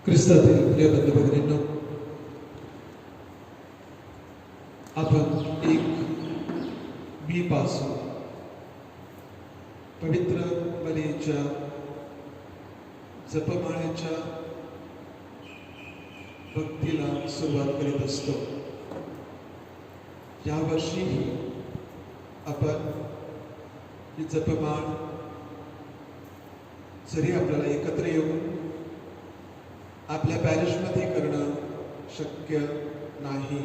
ख्रिस्तातील प्रिय बंधू भगिनींनो, आपण एक बी पासून पवित्र मरियेच्या जपमाळेच्या भक्तीला सुरुवात करीत असतो. या वर्षीही आपण ही जपमाळ जरी आपल्याला एकत्र येऊन आपल्या पॅरिशमध्ये करणं शक्य नाही,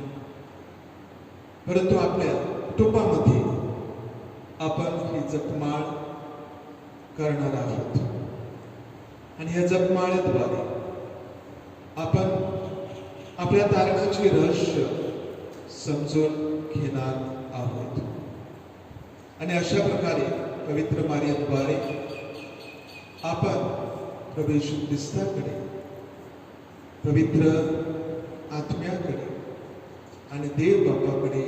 परंतु आपल्या कुटुंबामध्ये आपण ही जपमाळ करणार आहोत. आणि या जपमाळेद्वारे आपण आपल्या तारणाचे रहस्य समजून घेणार आहोत. आणि अशा प्रकारे पवित्र मारियेद्वारे आपण प्रभू येशू ख्रिस्ताकडे, पवित्र आत्म्याकडे आणि देव बापाकडे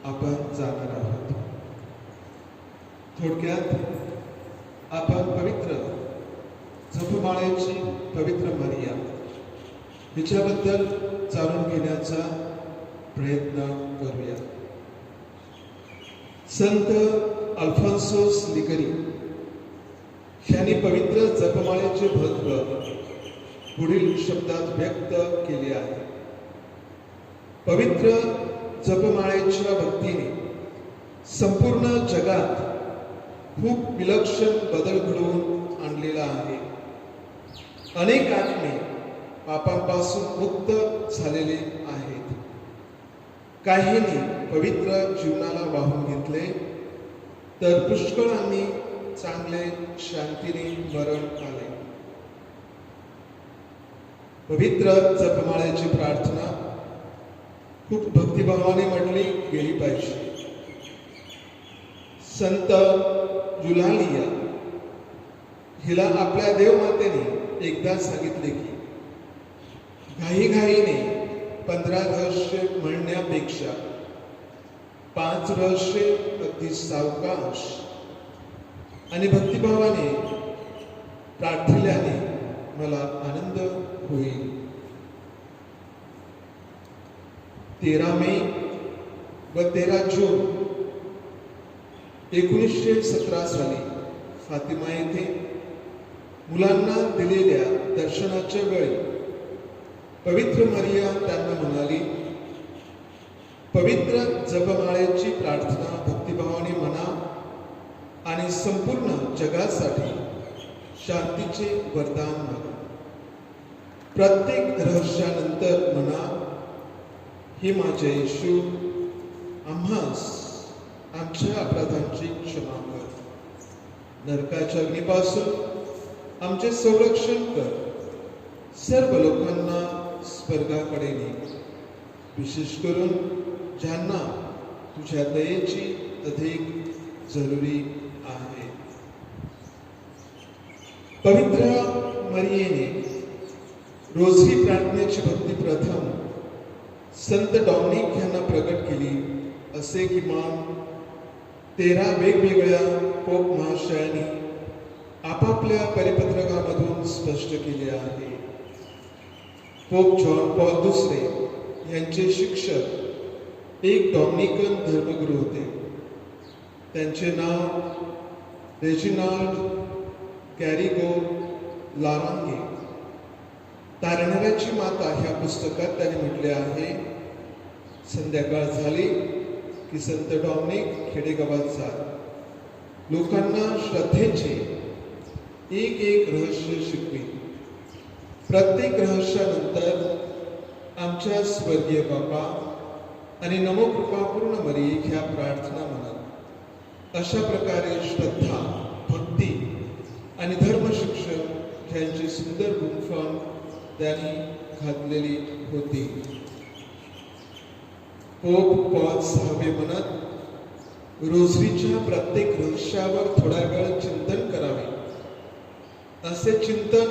आपण जाणार आहोत. थोडक्यात आपण पवित्र जपमाळेची पवित्र मरिया हिच्याबद्दल जाणून घेण्याचा प्रयत्न करूया. संत अल्फोन्सोस लिगरी यांनी पवित्र जपमाळेचे महत्त्व पुढील शब्दात व्यक्त केले आहे. पवित्र जपमाळेच्या भक्तीने संपूर्ण जगात खूप विलक्षण बदल घडवून आणलेला आहे. अनेक आत्मे पापांपासून मुक्त झालेले आहेत. काहींनी पवित्र जीवनाला वाहून घेतले, तर पुष्कळांनी चांगले शांतीने मरण आले. पवित्र जपमाळेची प्रार्थना खूप भक्तिभावाने म्हटली गेली पाहिजे. संत युलालिया हिला आपल्या देवमातेने एकदा सांगितले की घाईघाईने 15 रहस्य म्हणण्यापेक्षा 5 रहस्य अगदी सावकाश आणि भक्तिभावाने प्रार्थिल्याने मला आनंद होईल. 13 मे व 13 जून 1917 साली फातिमा येथे मुलांना दिलेल्या दर्शनाच्या वेळी पवित्र मरिया त्यांना म्हणाली, पवित्र जपमाळेची प्रार्थना भक्तिभावाने म्हणा आणि संपूर्ण जगासाठी शांतीचे वरदान मागा. प्रत्येक रहस्यानंतर म्हणा, हे माझे येशू, आम्हास आमच्या अपराधांची क्षमा कर, नरकाच्या अग्नीपासून आमचे संरक्षण कर, सर्व लोकांना स्वर्गाकडे ने, विशेष करून ज्यांना तुझ्या दयेची अधिक जरुरी आहे. पवित्र मरियेने रोझरी प्रार्थनेची भक्ती प्रथम संत डॉमिनिक यांना प्रकट केली, असे किमान 13 वेगवेगळ्या पोप महाशयांनी आपापल्या परिपत्रकामधून स्पष्ट केले आहे. पोप जॉन पॉल II यांचे शिक्षक एक डॉमिनिकन धर्मगुरू होते. त्यांचे नाव रेजिनाल्ड कॅरिगो लारांगे. तारणाऱ्याची माता ह्या पुस्तकात त्यांनी म्हटले आहे, संध्याकाळ झाली की संत डॉमिनिक खेडेगावात जात, लोकांना श्रद्धेचे एक एक रहस्य शिकवी. प्रत्येक रहस्यानंतर आमच्या स्वर्गीय बापा आणि नमो कृपापूर्ण मरिये ह्या प्रार्थना म्हणत. अशा प्रकारे श्रद्धा, भक्ती आणि धर्मशिक्षण यांची सुंदर गुंफा त्यांनी घातलेली होती. पोप पॉल VI म्हणत, रोझरीच्या प्रत्येक रहस्यावर थोडा वेळ चिंतन करावे. असे चिंतन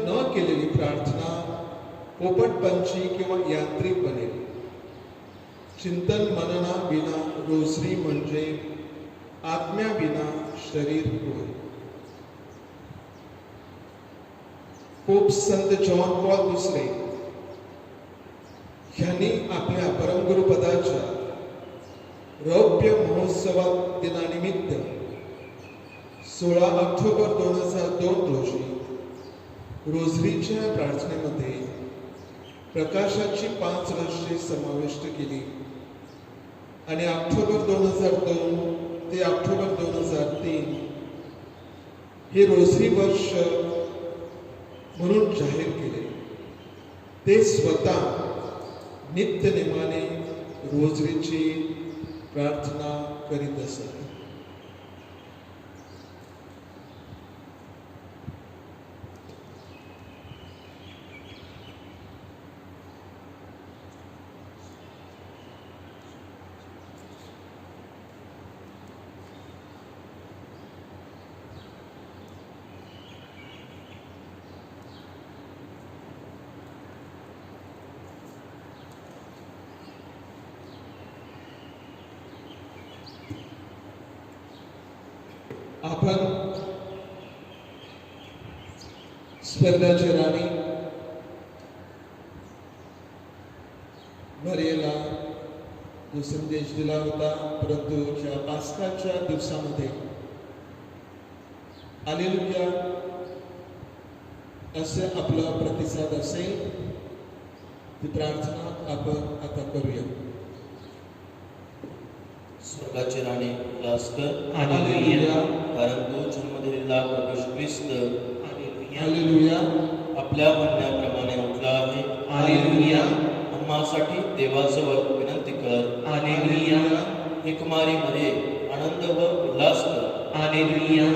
न केलेली प्रार्थना पोपटपंची किंवा यांत्रिक बनेल. चिंतन मनना विना रोझरी म्हणजे आत्म्याविना शरीर होय. पोप संत जॉन पॉल दुसरे यांनी आपल्या परमगुरुपदाच्या रौप्य महोत्सवा दिनानिमित्त 16 ऑक्टोबर 2002 रोजी रोझरीच्या प्रार्थनेमध्ये प्रकाशाची 5 वर्षे समाविष्ट केली आणि ऑक्टोबर 2002 ते ऑक्टोबर 2003 हे रोझरी वर्ष म्हणून जाहीर केले. ते स्वतः नित्यनेमाने रोझरीची प्रार्थना करीत असत. आपण स्वर्गाची राणी मरियेला जो संदेश दिला होता, परंतु ज्या पास्काच्या दिवसामध्ये हालेलुया असे आपला प्रतिसाद असेल, ती प्रार्थना आपण आता करूया. स्वर्गाची राणी उल्हासकर, हालेलुया, कारण तो जन्म दिलेला प्रभू ख्रिस्त हालेलुया, आपल्या म्हणण्याप्रमाणे उठला आहे. हालेलुया, आम्हासाठी देवाजवळ विनंती कर. हालेलुया, हे कुमारी मरिये, आनंद व उल्हास कर. हालेलुया,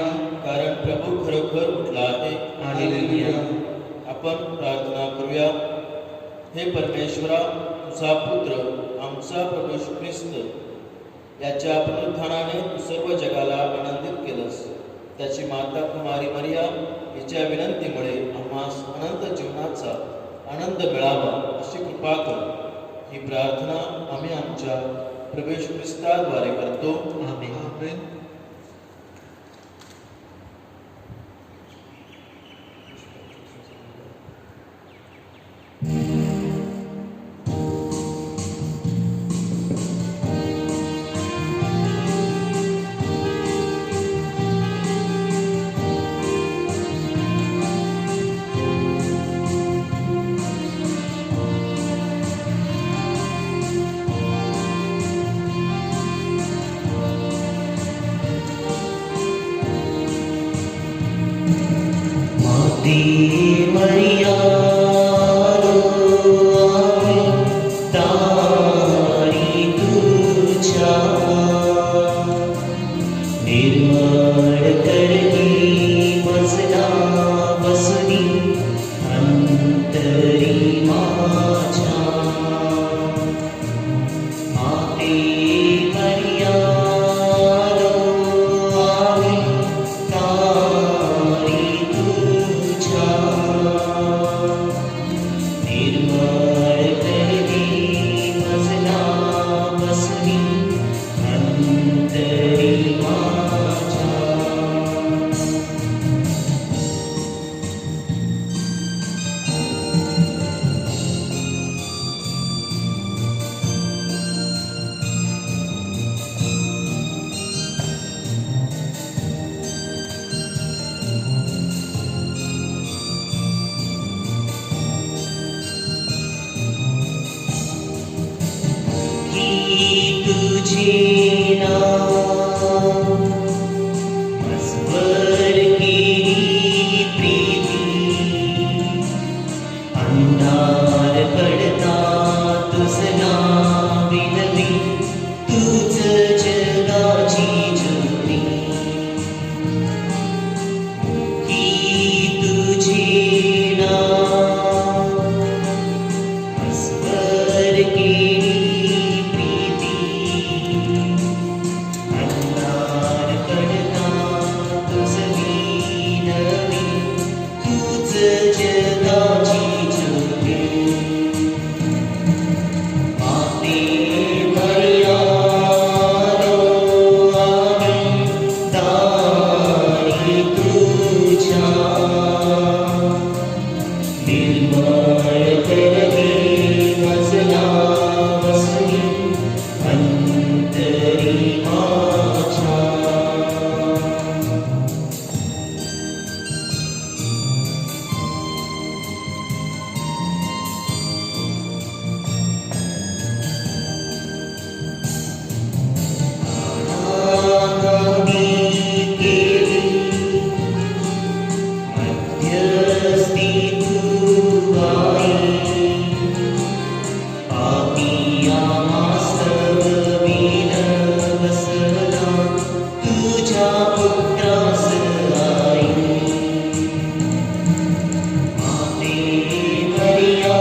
कारण प्रभू खरोखर उठला आहे. हालेलुया. आपण प्रार्थना करूया. हे परमेश्वरा, तुझा पुत्र आमचा प्रभू ख्रिस्त याच्या पुनरुत्थानाने सर्व जगाला आनंदित केलंस. त्याची माता कुमारी मरिया हिच्या विनंतीमुळे आम्हास अनंत जीवनाचा आनंद मिळावा अशी कृपा कर. ही प्रार्थना आम्ही आमच्या प्रभू ख्रिस्ताद्वारे करतो. आमेन. आमेन. मरिया तारी तुझ्या निर्मळ करगी बसला बसली अंतरी माझ्या. माते मरिया तारी तुझ्या निर्मळ करगी बसला बसली अंतरी माझ्या. तुझ्या पुत्रास आई माते मरिया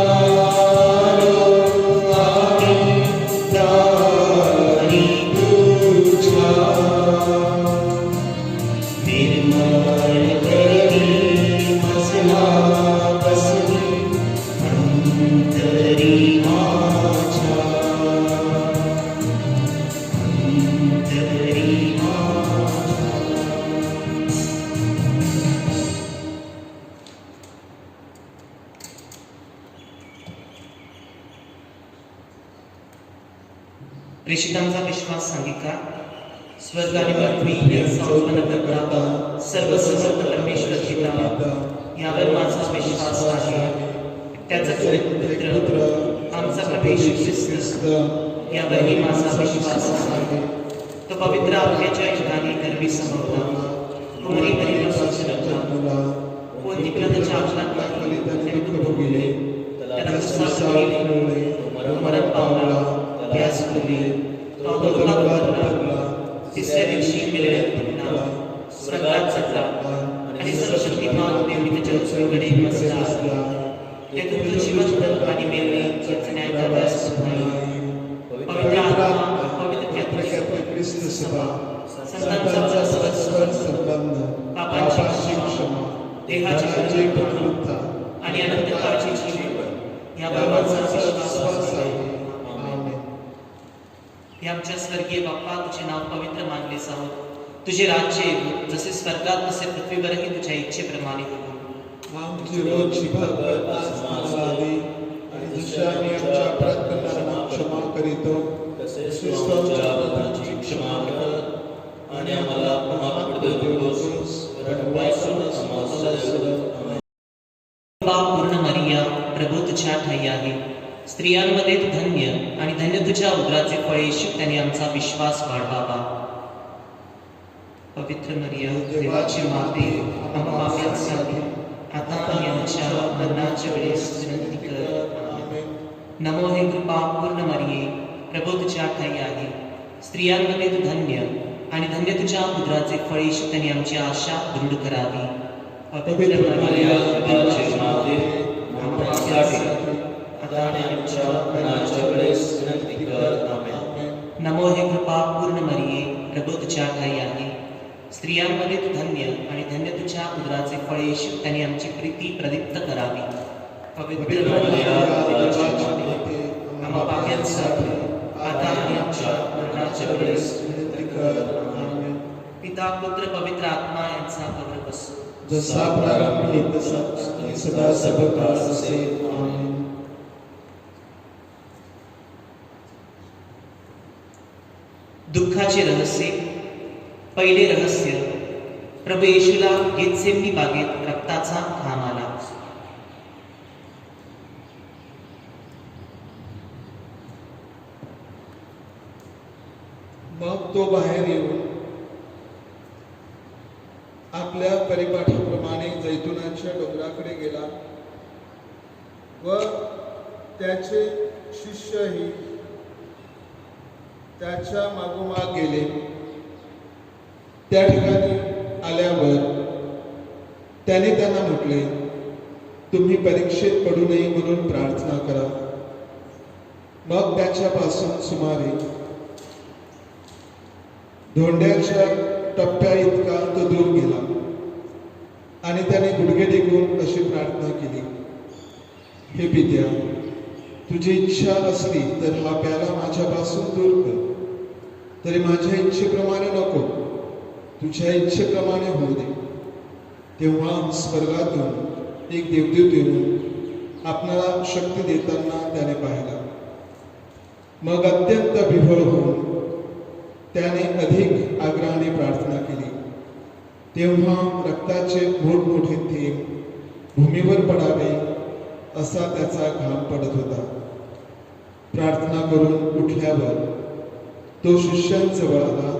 प्रेषितांचा विश्वास सांगितला स्वर्ग आणि पृथ्वी यांचा उत्पन्न करता सर्व समर्थ परमेश्वर पिता यावर माझा विश्वास आहे त्याचा पुत्र आमचा प्रभू येशू ख्रिस्त यावरही माझा विश्वास आहे तो पवित्र आत्म्याच्या युगाने गर्भी समोरला कुमारीवरील जन्मला पोती पिलाताच्या अंगात गेले त्याला संसार मरण पावला त्यास पुरले तिसऱ्या दिवशी मिळवला स्वर्गात चढला आणि सर्वशक्तिमान देव त्याच्या उजवीकडे बसला तेथून जिवंत आणि मेलेले याचा न्याय करण्यास पवित्र आत्मा पवित्र कॅथोलिक ख्रिस्त सभा संतांचा परस्पर संबंध पापाची क्षमा देहाची पुनरुत्थान आणि अनंतकाळची जीवन यावर माझा विश्वास आहे हे आमच्या स्वर्गीय बाप्पा तुझे नाव पवित्र मानले जावो तुझे राज्य येवो जसे स्वर्गात तसे पृथ्वीवरही तुझ्या इच्छेप्रमाणे होवो आमची रोजची भाकर आज आम्हाला दे आणि जसे आम्ही आमच्या अपराधींना क्षमा करीतो तसेच तू आमच्या अपराधांची क्षमा कर आणि आम्हाला पाप देऊ नकोस पण वाईटातून आम्हाला सोडव. पूर्ण मरिया प्रभू तुझ्या ठाई आहे स्त्रियांमध्ये तू धन्य आणि धन्य तुझ्या उदराचे फळ येशू त्याने आमचा विश्वास वाढवावा पवित्र मरिया देवाची माते आम्हा पाप्यांसाठी आता आणि आमच्या मरणाच्या वेळेस विनंती कर नमो हे कृपा पूर्ण मरिये प्रभू तुझ्या ठाई आहे स्त्रियांमध्ये तू धन्य आणि धन्य तुझ्या उदराचे फळ येशू त्याने आमची आशा दृढ करावी पवित्र मरिया देवाची माते आम्हा पाप्यांसाठी आता आणि आमच्या मरणाच्या वेळेस विनंती कर आमेन नमो हे कृपा पूर्ण मरिये प्रभू तुझ्या ठाई आहे स्त्रियांमध्ये तू धन्य आणि धन्य तुझ्या उदराचे फळ येशू त्याने आमची प्रीती प्रदीप्त करावी पवित्र मरिया देवाची माते आम्हा पाप्यांसाठी आता आणि आमच्या मरणाच्या वेळेस विनंती कर आमेन पिता पुत्र पवित्र आत्मा यांचा पवित्र बसो जसा प्रारंभी तसा आणि सदा सर्वकाळ असे आमेन. दुःखाचे रहस्य पहिले रहस्य प्रभू येशूला गेतसेमनी बागेत रक्ताचा घाम आला मग तो बाहेर येऊन आपल्या परिपाठाप्रमाणे जैतुनाच्या डोंगराकडे गेला व त्याचे शिष्यही त्याच्या मागोमाग गेले त्या ठिकाणी आल्यावर त्याने त्यांना म्हटले तुम्ही परीक्षेत पडू नये म्हणून प्रार्थना करा मग त्याच्यापासून सुमारे धोंड्याच्या टप्प्या इतका तो दूर गेला आणि त्याने गुडघे टेकून अशी प्रार्थना केली हे पित्या तुझी इच्छा असली तर हा प्याला माझ्यापासून दूर कर तरी माझ्या इच्छेप्रमाणे नको तुझ्या इच्छेप्रमाणे होऊ दे तेव्हा स्वर्गातून एक देवदूत येऊन आपणाला शक्ती देताना त्याने पाहिला मग अत्यंत विव्हळ होऊन त्याने अधिक आग्रहाने प्रार्थना केली तेव्हा रक्ताचे मोठमोठे थेंब भूमीवर पडावे असा त्याचा घाम पडत होता प्रार्थना करून उठल्यावर तो शिष्यांजवळ आला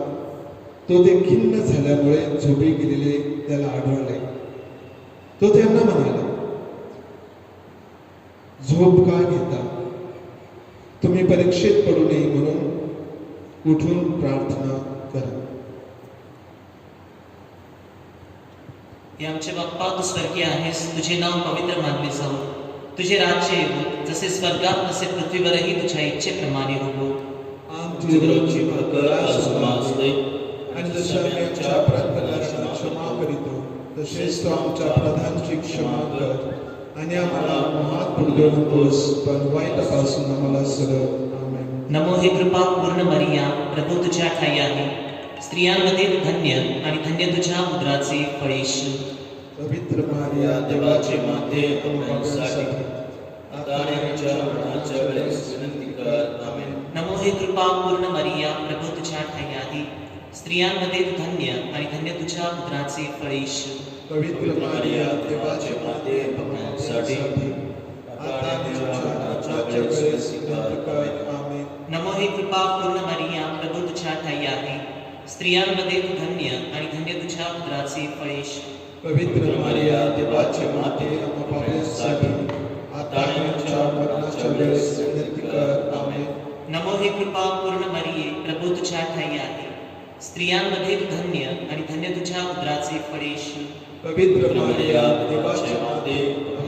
तो ते खिन्न झाल्यामुळे झोपी गेलेले त्याला आढळले तो त्यांना म्हणाला झोप का घेता तुम्ही परीक्षेत पडू नये म्हणून उठून प्रार्थना करा हे आमचे बाप्पा तू स्वर्गीय आहेस, तुझे नाव पवित्र मानले जाऊ, तुझे राज्य येवो, जसे स्वर्गात तसे पृथ्वीवरही तुझ्या इच्छेप्रमाणे होवो. आमची रोजची भाकर आज आम्हाला दे, आणि जसे आम्ही आमच्या अपराधकांना क्षमा करीतो तसेच तू आमच्या अपराधांची क्षमा कर, आणि आम्हाला मोहात पडू देऊ नकोस, पण वाईटापासून आम्हाला सगळं. आमेन. नमो हे कृपा पूर्ण मरिया, प्रभू तुझ्या ठाई आहे, स्त्रियांमध्ये तू धन्य आणि धन्य तुझ्या उदराचे फळ येशू. पवित्र मारिया देवाचे माते, पापांसाठी आता आणि आमच्या मरणाच्या वेळेस विनंती कर. आमेन. नमो हे कृपा पूर्ण मरिया, प्रभू तुझ्या ठाई आहे, स्त्रियांमध्ये तू धन्य आणि धन्य तुझ्या उदराचे फळ येशू. पवित्र मारिया देवाचे माते, पापांसाठी आता आणि आमच्या मरणाच्या वेळेस विनंती कर. आमेन. नमो हे कृपा पूर्ण मरिया, प्रभू तुझ्या ठाई आहे, स्त्रियांमध्ये तू धन्य आणि धन्य तुझ्या उदराचे फळ येशू. पवित्र मारिया देवाचे माते, पापांसाठी आता आणि आमच्या मरणाच्या वेळेस विनंती कर. आमेन. नमो हे कृपा पूर्ण मरिये, प्रभू तुझ्या ठाई आहे, स्त्रियांमध्ये तू धन्य आणि धन्य तुझ्या उदराचे फळ येशू. पवित्र मारिया देवाचे माते,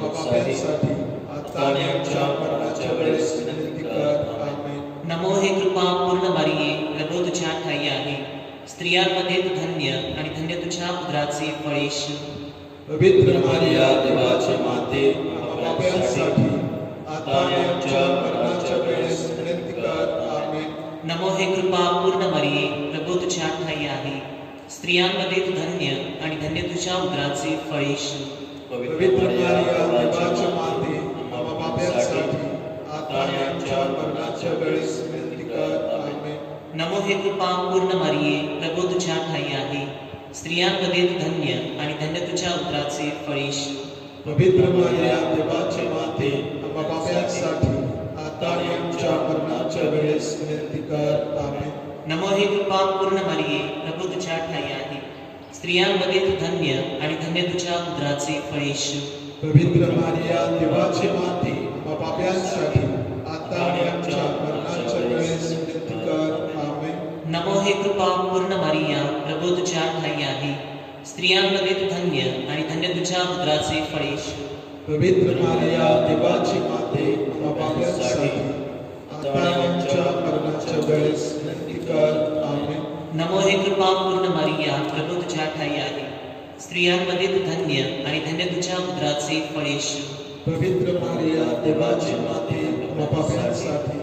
पापांसाठी आता आणि आमच्या मरणाच्या वेळेस विनंती कर. आमेन. नमो हे कृपा पूर्ण मरिये, प्रभू तुझ्या ठाई आहे, स्त्रियांमध्ये तू धन्य आणि धन्य तुझ्या उदराचे फळ येशू. पवित्र मारिया देवाचे माते, पापांसाठी आता आणि आमच्या मरणाच्या वेळेस विनंती कर. आमेन. नमो हे कृपा पूर्ण मरिये, प्रभू तुझ्या ठाई आहे, स्त्रियांमध्ये तू धन्य आणि धन्य तुझ्या उदराचे फळ येशू. पवित्र मारिया देवाचे माते, पापांसाठी आता आणि आमच्या मरणाच्या वेळेस विनंती कर. आमेन. नमो हे कृपा पूर्ण मरिये, प्रभू तुझ्या ठाई आहे, स्त्रियांमध्ये तू धन्य आणि धन्य तुझ्या उदराचे फळ येशू. पवित्र मारिया देवाचे माते, पापांसाठी आता आणि आमच्या मरणाच्या वेळेस विनंती कर. आमेन. नमो हे कृपा पूर्ण मरिये, प्रभू तुझ्या ठाई आहे, स्त्रियांमध्ये तू धन्य आणि धन्य तुझ्या उदराचे फळ येशू. पवित्र मारिया देवाचे माते, पापांसाठी आता आणि आमच्या मरणाच्या वेळेस विनंती कर. आमेन. नमो हे कृपा पूर्ण मरिया, प्रभू तुझ्या ठाई आहे, स्त्रियांमध्ये तू धन्य आणि धन्य तुझ्या उदराचे फळ येशू. पवित्र मारिया देवाचे माते, पापांसाठी आता आणि आमच्या मरणाच्या वेळेस विनंती कर. आमेन. नमो हे कृपा पूर्ण मरिया, प्रभू तुझ्या ठाई आहे, स्त्रियांमध्ये तू धन्य आणि धन्य तुझ्या उदराचे फळ येशू. पवित्र मारिया देवाचे माते, पापांसाठी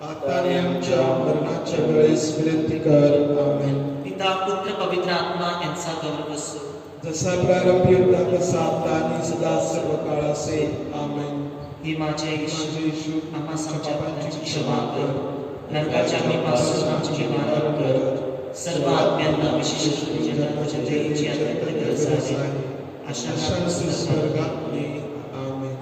आता आणि आमच्या मरणाच्या वेळेस विनंती कर. आमेन. पिता पुत्र पवित्र आत्मा यांचा गौरव असो. जसा प्रारंभी होता तसा आता आणि सदा सर्व काळ असेल. आमेन. हे माझ्या येशू, माझे येशू, आम्हा आमच्या पापांची क्षमा कर, नरकाच्या अग्नीपासून आमची निवारण कर, सर्व आत्म्यांना विशेष तुझ्या दयेची अत्यंत गरज आहे. अशा स्वर्गात ने. आमेन.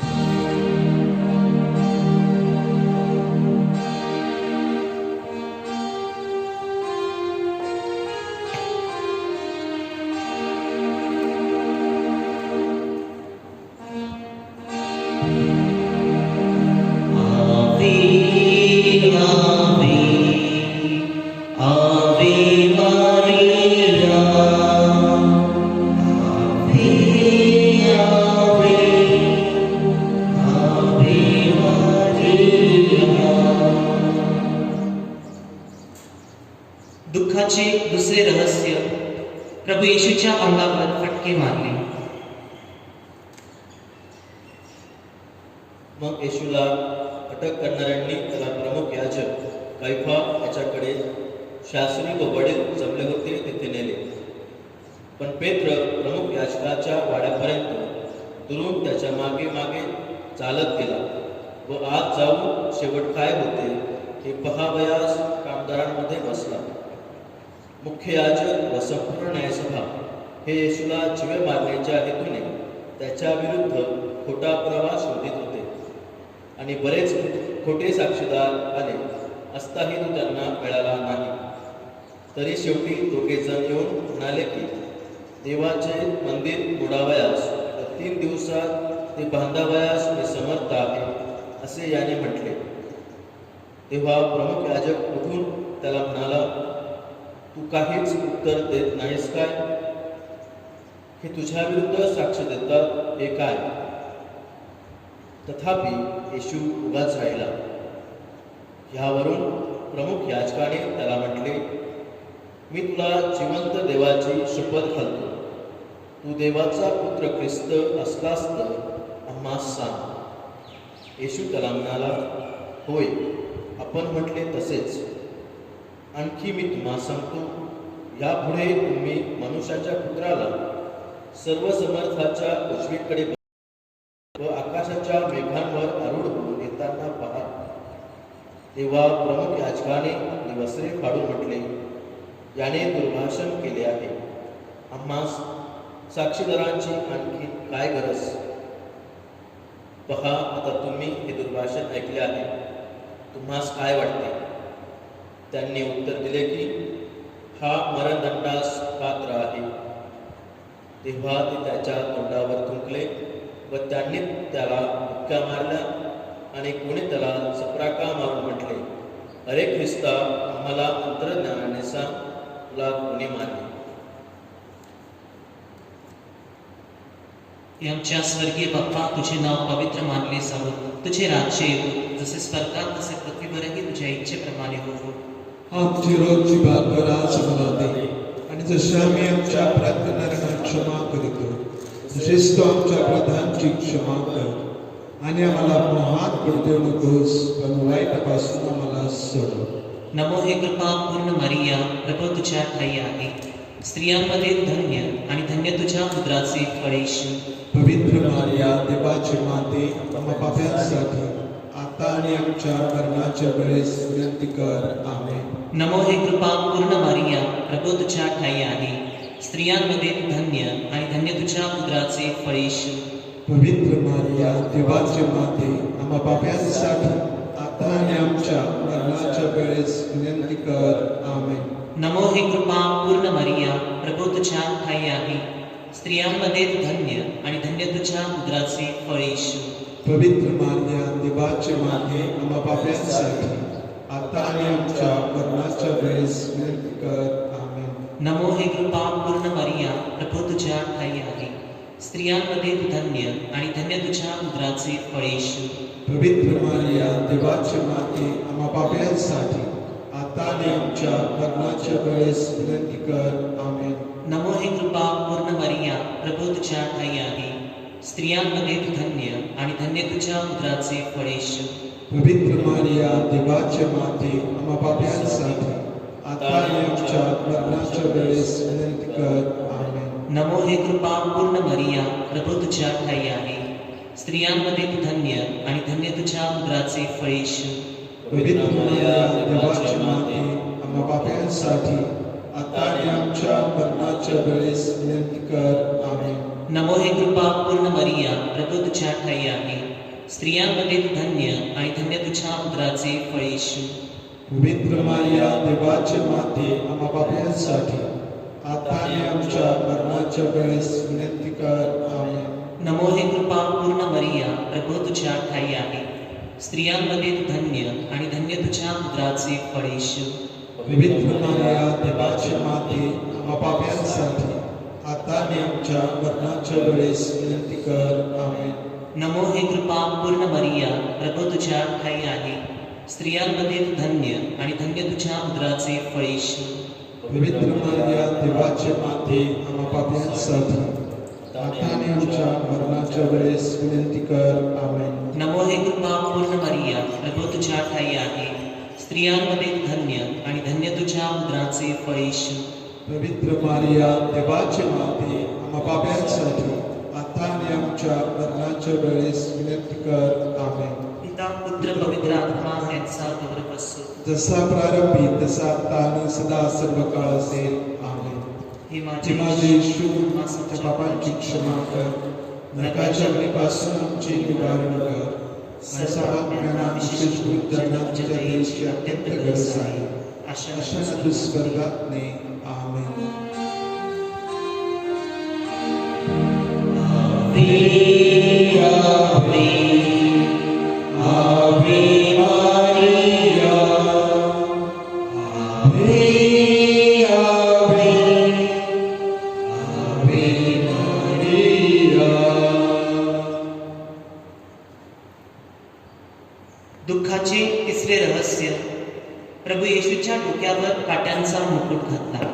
दुःखाचे दुसरे रहस्य, प्रभू येशूच्या अंगावर फटके मारले. मग येशूला अटक करणाऱ्यांनी त्याला प्रमुख याजक कैफा याच्याकडे शास्त्री व वडील जमले होते तिथे नेले. पण पेत्र प्रमुख याजकाच्या वाड्यापर्यंत दुरून त्याच्या मागे मागे चालत गेला व आत जाऊन शेवट काय होते हे पहावयास कामदारांमध्ये बसला. मुख्य याजक व संपूर्ण न्यायसभा हे येशूला जीवे मारण्याच्या हेतूने त्याच्या विरुद्ध खोटा पुरावा शोधित होते आणि बरेच खोटे साक्षीदार आले असताही तो त्यांना मिळाला नाही. तरी शेवटी दोघे जण येऊन म्हणाले की देवाचे मंदिर बुडावयास व 3 दिवसात ते बांधावयास मी समर्थ आहे असे याने म्हटले. तेव्हा प्रमुख याजक उठून त्याला म्हणाला, तू काहीच उत्तर देत नाहीस काय? हे तुझ्या विरुद्ध साक्ष देतात हे काय? तथापि येशू उगाच राहिला. ह्यावरून प्रमुख याजकाने त्याला म्हटले, मी तुला जिवंत देवाची शपथ घालतो, तू देवाचा पुत्र ख्रिस्त असलास तर आम्हास सांग. येशू त्याला म्हणाला, होय, आपण म्हटले तसेच. आणखी मी तुम्हा सांगतो, यापुढे तुम्ही मनुष्याच्या पुत्राला सर्व समर्थाच्या उजवीकडे व आकाशाच्या मेघांवर आरूढ होऊन येताना पहा. तेव्हा प्रमुख याजकाने आपली वस्त्रे फाडून म्हटले, याने दुर्भाषण केले आहे. आम्हास साक्षीदारांची आणखी काय गरज? पहा, आता तुम्ही हे दुर्भाषण ऐकले आहे. तुम्हास काय वाटते? त्यांनी उत्तर दिले की हा मरणदंडास पात्र आहे. तेव्हा ते त्याच्या तोंडावर थुंकले व त्यांनी त्याला बुक्क्या मारल्या आणि कोणी त्याला चपराका मारून म्हटले, अरे ख्रिस्ता, आम्हाला अंतर्ज्ञानाने सांग, तुला कोणी मारले? आमच्या स्वर्गीय बाप्पा, तुझे नाव पवित्र मानले जावो, तुझे राज्य येवो, जसे स्वर्गात तसे पृथ्वीवरही तुझ्या इच्छेप्रमाणे होवो. आमची रोजची भाकर आज आम्हाला दे, आणि जसे आम्ही आमच्या अपराध करणाऱ्यांना क्षमा करतो, तसेच तू आमच्या अपराधांची क्षमा कर, आणि आम्हाला मोहात पडू देऊ नकोस, पण वाईटापासून आम्हाला सोडव. नमो हे कृपा पूर्ण मरिया, प्रभू तुझ्या ठाई आहे. स्त्रियांमध्ये धन्य आणि धन्य तुझ्या उदराचे फळ येशू. पवित्र मारिया, देवाची माते, आम्हा पाप्यांसाठी आता आणि आमच्या मरणाच्या वेळेस विनंती कर. आमेन. नमो हे कृपा पूर्ण मरिया, प्रभू तुझ्या ठाई आहे. स्त्रियांमध्ये धन्य आणि धन्य तुझ्या उदराचे फळ येशू. पवित्र मारिया, देवाची माते, आम्हा पाप्यांसाठी आता आणि आमच्या मरणाच्या वेळेस विनंती कर. आमेन. नमो हे कृपा पूर्ण मरिया, प्रभू तुझ्या ठाई आहे. स्त्रियांमध्ये धन्य आणि धन्य तुझ्या उदराचे फळ येशू. पवित्र मारिया, देवाची माते, आम्हा पाप्यांसाठी आता आणि आमच्या मरणाच्या वेळेस विनंती कर. आमेन. नमो हे कृपा पूर्ण मरिया, प्रभू तुझ्या ठाई आहे. स्त्रियांमध्ये धन्य आणि धन्य तुझ्या उदराचे फळ येशू. पवित्र मारिया, देवाची माते, आम्हा पाप्यांसाठी आता आणि आमच्या मरणाच्या वेळेस विनंती कर. आमेन. नमो हे कृपा पूर्ण मरिया, प्रभू तुझ्या ठाई आहे. स्त्रियांमध्ये धन्य आणि धन्य तुझ्या उदराचे फळ येशू. पवित्र मारिया, देवाची माते, आम्हा पाप्यांसाठी आता आणि आमच्या मरणाच्या वेळेस विनंती कर. आमेन. नमो हे कृपा पूर्ण मरिया, प्रभू तुझ्या ठाई आहे. स्त्रियांमध्ये धन्य आणि धन्य तुझ्या उदराचे फळ येशू. पवित्र मारिया, देवाची माते, आम्हा पाप्यांसाठी आता आणि आमच्या मरणाच्या वेळेस विनंती कर. आमेन. नमो हे कृपा पूर्ण मरिया, प्रभू तुझ्या ठाई आहे. स्त्रियांमध्ये धन्य आणि धन्य तुझ्या उदराचे फळ येशू. पवित्र मारिया, देवाची माते, आम्हा पाप्यांसाठी आता आणि आमच्या मरणाच्या वेळेस विनंती कर. आमेन. नमो हे कृपा पूर्ण मरिया, प्रभू तुझ्या ठाई आहे. स्त्रियांमध्ये धन्य आणि धन्य तुझ्या उदराचे फळ येशू. पवित्र मारिया, देवाची माते, आम्हा पाप्यांसाठी आता आणि आमच्या मरणाच्या वेळेस विनंती कर. आमेन. नमो हे कृपा पूर्ण मरिया, प्रभू तुझ्या ठाई आहे. स्त्रियांमध्ये धन्य आणि धन्य तुझ्या उदराचे फळ येशू. पवित्र मारिया, देवाची माते, आम्हा पाप्यांसाठी आता आणि आमच्या मरणाच्या वेळेस विनंती कर. आमेन. नमो हे कृपा पूर्ण मरिया, प्रभू तुझ्या ठाई आहे. स्त्रियांमध्ये धन्य आणि धन्य तुझ्या उदराचे फळ येशू. पवित्र मारिया, देवाची माते, आम्हा पाप्यांसाठी आता आणि आमच्या मरणाच्या वेळेस विनंती कर. आमेन. पिता पुत्र पवित्र आत्मा यांचा गौरव असो. जसा प्रारंभी तसा आता आणि सदा सर्व काळ असेल. आमेन. हे जे माझे येशू, माझ्या पापांची क्षमा कर, नरकाच्या अग्नीपासून आमचे निवारण कर. सर्वात्म्यांना विशेष करून ज्यांना तुझ्या दयेची अत्यंत गरज आहे, अशा तू स्वर्गात ने. आमेन. आवे आवे आवे मारिया, आवे आवे आवे मारिया. प्रभू येशूच्या डोक्यावर काट्यांचा मुकुट घातला.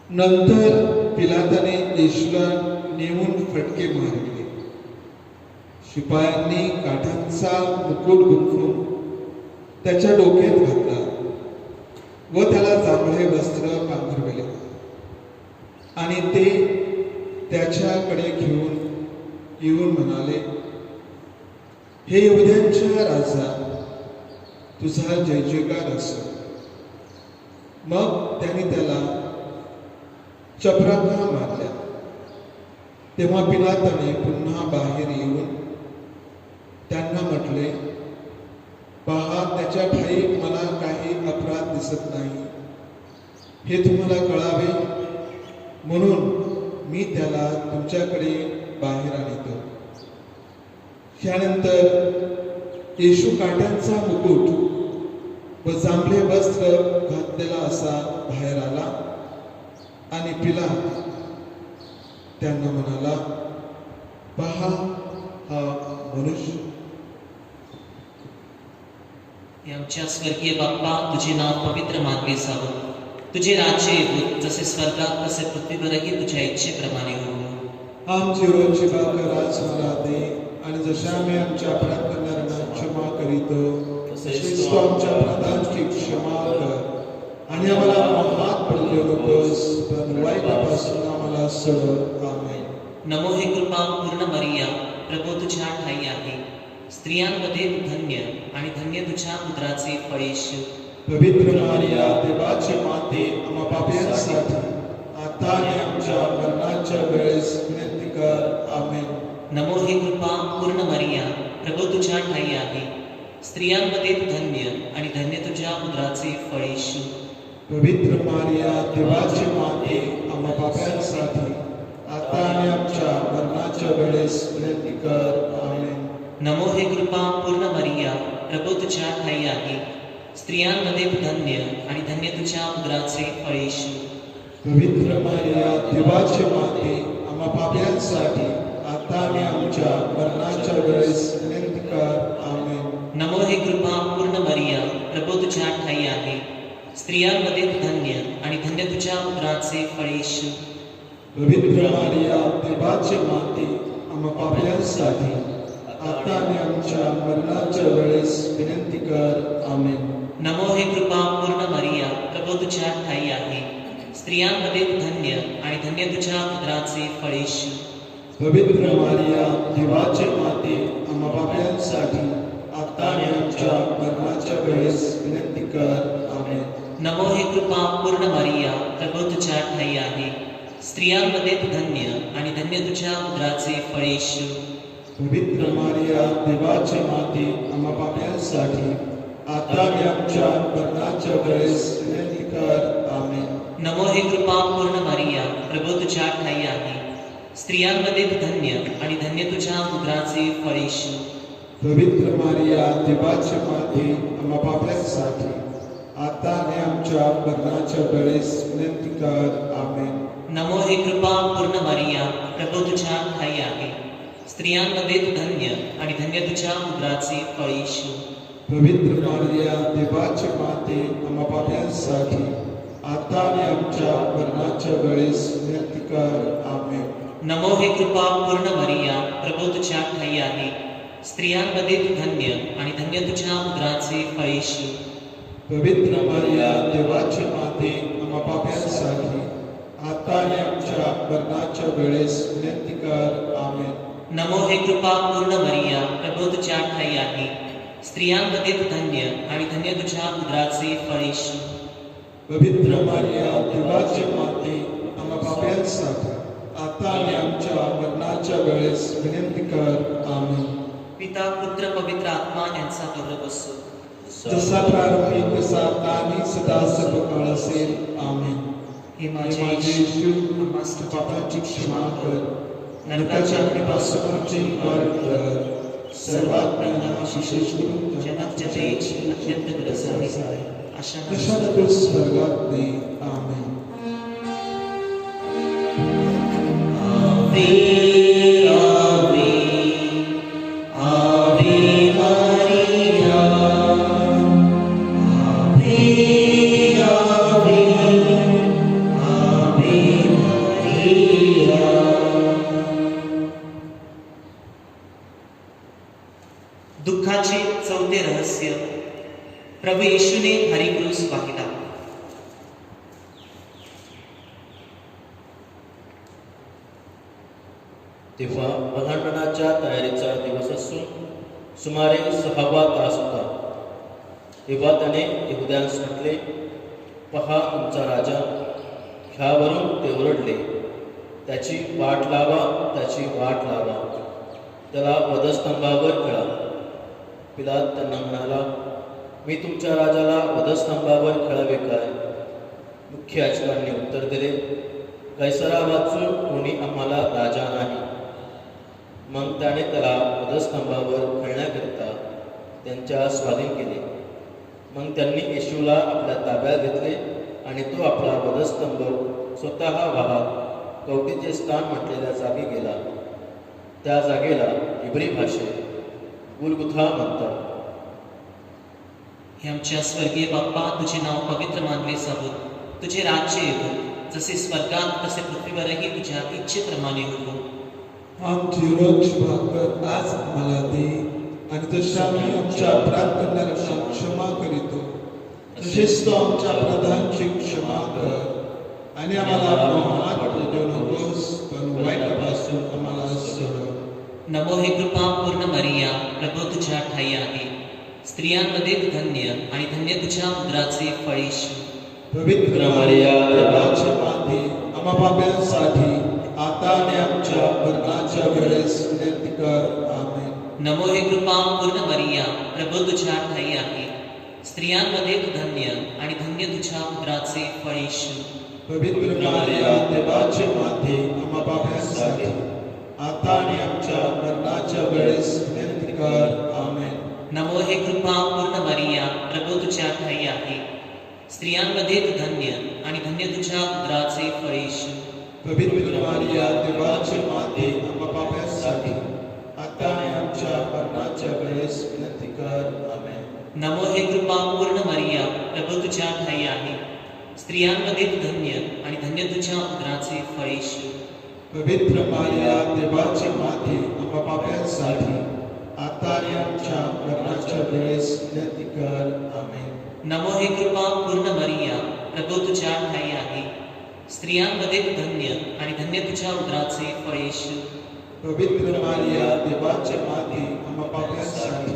नंतर पिलाताने येशूला नेऊन फटके मारले. शिपायांनी काठांचा मुकुट गुंफून त्याच्या डोक्यात घातला व त्याला जांभळे वस्त्र पांघरविले आणि ते त्याच्याकडे घेऊन येऊन म्हणाले, हे यहूद्यांच्या राजा, तुझा जय जयकार असो. मग त्यांनी त्याला चपराका मारल्या. तेव्हा पिलाताने पुन्हा बाहेर येऊन त्यांना म्हटले, पहा, त्याच्या ठाई मला काही अपराध दिसत नाही. हे तुम्हाला कळावे म्हणून मी त्याला तुमच्याकडे बाहेर आणतो. त्यानंतर येशू काट्यांचा मुकुट व जांभळे वस्त्र घातलेला असा बाहेर आला आणि पिलात त्यांना म्हणाला, पहा, हा मनुष्य. आमच्या स्वर्गीय बाप्पा, तुझे नाव पवित्र मानले जावं. तुझे राज्य येवो, जसे स्वर्गात तसे पृथ्वीवरही तुझ्या इच्छेप्रमाणे हो. आमची रोजची भाकर आज मला दे, आणि जशा आम्ही आमच्या अपराध करणाऱ्यांना क्षमा करीतो तसेच तू आमच्या अपराधांची क्षमा कर. आणि आम्हाला मोहात पडले नकोस, पण वाईटापासून आम्हाला सोड. आमेन. नमो हे कृपा पूर्ण मरिया, प्रभू तुझ्या ठाई आहे. स्त्रियांमध्ये तू धन्य, आणि धन्य तुझ्या उदराचे फळ येशू. पवित्र मारिया, देवाची माते, आम्हा पापियांसाठी आता आणि आमच्या मरणाच्या वेळेस विनंती कर. आमेन. नमो हे कृपा पूर्ण मरिया, प्रभू तुझ्या ठाई आहे. स्त्रियांमध्ये तू धन्य, आणि धन्य तुझ्या उदराचे फळ येशू. पवित्र मारिया, देवाची माते, आम्हा पापियांसाठी आता आणि आमच्या मरणाच्या वेळेस विनंती कर. आमेन. नमो हे कृपा पूर्ण मरिया, प्रभू तुझ्या ठाई आहे. स्त्रियांमध्ये तू धन्य, आणि धन्य तुझ्या उदराचे फळ येशू. पवित्र मारिया, देवाची माते, आम्हा पापियांसाठी आता आणि आमच्या मरणाच्या वेळेस विनंती कर. आमेन. नमो हे कृपा पूर्ण मरिया, प्रभू तुझ्या ठाई आहे. स्त्रियांमध्ये तू धन्य, आणि धन्य तुझ्या उदराचे फळ येशू. पवित्र मारिया, देवाची माते, आम्हा पापियांसाठी आता आणि आमच्या मरणाच्या वेळेस विनंती कर. आमेन. नमो हे कृपा पूर्ण मरिया, प्रभू तुझ्या ठाई आहे. स्त्रियांमध्ये तू धन्य, आणि धन्य तुझ्या उदराचे फळ येशू. पवित्र मारिया, देवाची माते, आम्हा पापियांसाठी आता आणि आमच्या मरणाच्या वेळेस विनंती कर. आमेन. नमो हे कृपा पूर्ण मरिया, प्रभू तुझ्या ठाई आहे. स्त्रियांमध्ये तू धन्य, आणि धन्य तुझ्या उदराचे फळ येशू. पवित्र मारिया, देवाची माते, आम्हा पापियांसाठी आता आणि आमच्या मरणाच्या वेळेस विनंती कर. आमेन. नमो हे कृपा पूर्ण मरिया, प्रभू तुझ्या ठाई आहे. स्त्रियांमध्ये तू धन्य, आणि धन्य तुझ्या उदराचे फळ येशू. पवित्र मारिया, देवाची माते, आम्हा पापियांसाठी आता आणि आमच्या मरणाच्या वेळेस विनंती कर. आमेन. नमो हे कृपा पूर्ण मरिया, प्रभू तुझ्या ठाई आहे. स्त्रियांमध्ये तू धन्य, आणि धन्य तुझ्या उदराचे फळ येशू. पवित्र मारिया, देवाची माते, आम्हा पापियांसाठी आता आणि आमच्या मरणाच्या वेळेस विनंती कर. आमेन. नमो हे कृपा पूर्ण मरिया, प्रभू तुझ्या ठाई आहे. स्त्रियांमध्ये तू धन्य, आणि धन्य तुझ्या उदराचे फळ येशू. पवित्र मारिया, देवाची माते, आम्हा पापियांसाठी आता आणि आमच्या मरणाच्या वेळेस विनंती कर. आमेन. नमो हे कृपा पूर्ण मरिया, प्रभू तुझ्या ठाई आहे. स्त्रियांमध्ये तू धन्य, आणि धन्य तुझ्या उदराचे फळ येशू. पवित्र मारिया, देवाची माते, आम्हा पापियांसाठी आता आणि आमच्या मरणाच्या वेळेस विनंती कर. आमेन. पिता, पुत्र, पवित्र आत्मा यांचा गौरव असो. जसा प्रारंभी तसा आता आणि सदा सर्वकाळ असेल. आमेन. हे माझे माझे येशू, आमच्या पापांची क्षमा कर, नरकाच्या अग्नीपासून आमचे निवारण कर. सर्वात पहिला विशेष करून जगात जतेची अत्यंत गरज आहे. अशा कशाला तू स्वर्गात दे. आमेन. Ave, Ave, Ave Maria. तेव्हा ओलांडणाच्या तयारीचा दिवस असून सुमारे 6वा तास होता. तेव्हा त्याने यहुद्यांस म्हटले, पहा तुमचा राजा. ह्यावरून ते ओरडले, त्याची वाट लावा, त्याची वाट लावा, त्याला वधस्तंभावर खिळा. पिलात त्यांना म्हणाला, मी तुमच्या राजाला वधस्तंभावर खिळावे काय? मुख्य याजकांनी उत्तर दिले, कैसरा वाचून कोणी आम्हाला राजा नाही. मग त्याने त्याला वधस्तंभावर खिळण्याकरिता त्यांच्या स्वाधीन केले. मग त्यांनी येशूला आपल्या ताब्यात घेतले आणि तो आपला वधस्तंभ स्वतः वाहत कवटीचे स्थान म्हटलेल्या जागी गेला. त्या जागेला इब्री भाषेत गुलगुथा म्हणतात. हे आमच्या स्वर्गीय बाप्पा, तुझे नाव पवित्र मानले जावो, तुझे राज्य येवो, जसे स्वर्गात तसे पृथ्वीवरही तुझ्या इच्छेप्रमाणे होवो. आमची रोज भाकर आज आम्हाला दे, आणि तशा आम्ही आमच्या अपराध करणाऱ्यांना क्षमा करीतो, तसेच तो आमच्या अपराधांची क्षमा कर, आणि आम्हाला मोहात पडू नकोस, पण वाईटापासून आम्हाला सोडव. नमो हे कृपा पूर्ण मरिया, प्रभू तुझ्या ठाई आहे. स्त्रियांमध्ये तू धन्य, आणि धन्य तुझ्या उदराचे फळ येशू. पवित्र मरिया, देवाची माते, आम्हा पाप्यांसाठी आता आणि आमच्या मरणाच्या वेळेस विनंती कर. आमेन. नमो हे कृपा पूर्ण मरिया, प्रभू तुझ्या ठाई आहे. स्त्रियांमध्ये तू धन्य, आणि धन्य तुझ्या उदराचे फळ येशू. पवित्र मरिया, देवाची माते, आम्हा पाप्यांसाठी आता आणि आमच्या मरणाच्या वेळेस विनंती कर. आमेन. नमो हे कृपा पूर्ण मरिया, प्रभू तुझ्या ठाई आहे. स्त्रियांमध्ये तू धन्य, आणि धन्य तुझ्या उदराचे फळ येशू. पवित्र मरिया, देवाची माते, आम्हा पाप्यांसाठी आता आणि आमच्या मरणाच्या वेळेस विनंती कर. आमेन. नमो हे कृपा पूर्ण मरिया, प्रभू तुझ्या ठाई आहे. स्त्रियांमध्ये तू धन्य, आणि धन्य तुझ्या उदराचे फळ येशू. पवित्र मरिया, देवाची माते, आम्हा पाप्यांसाठी आता आणि आमच्या मरणाच्या वेळेस विनंती कर. आमेन. नमो हे कृपा पूर्ण मरिया, प्रभू तुझ्या ठाई आहे. स्त्रियांमध्ये तू धन्य, आणि धन्य तुझ्या उदराचे फळ येशू. पवित्र मरिया, देवाची माते, आम्हा पाप्यांसाठी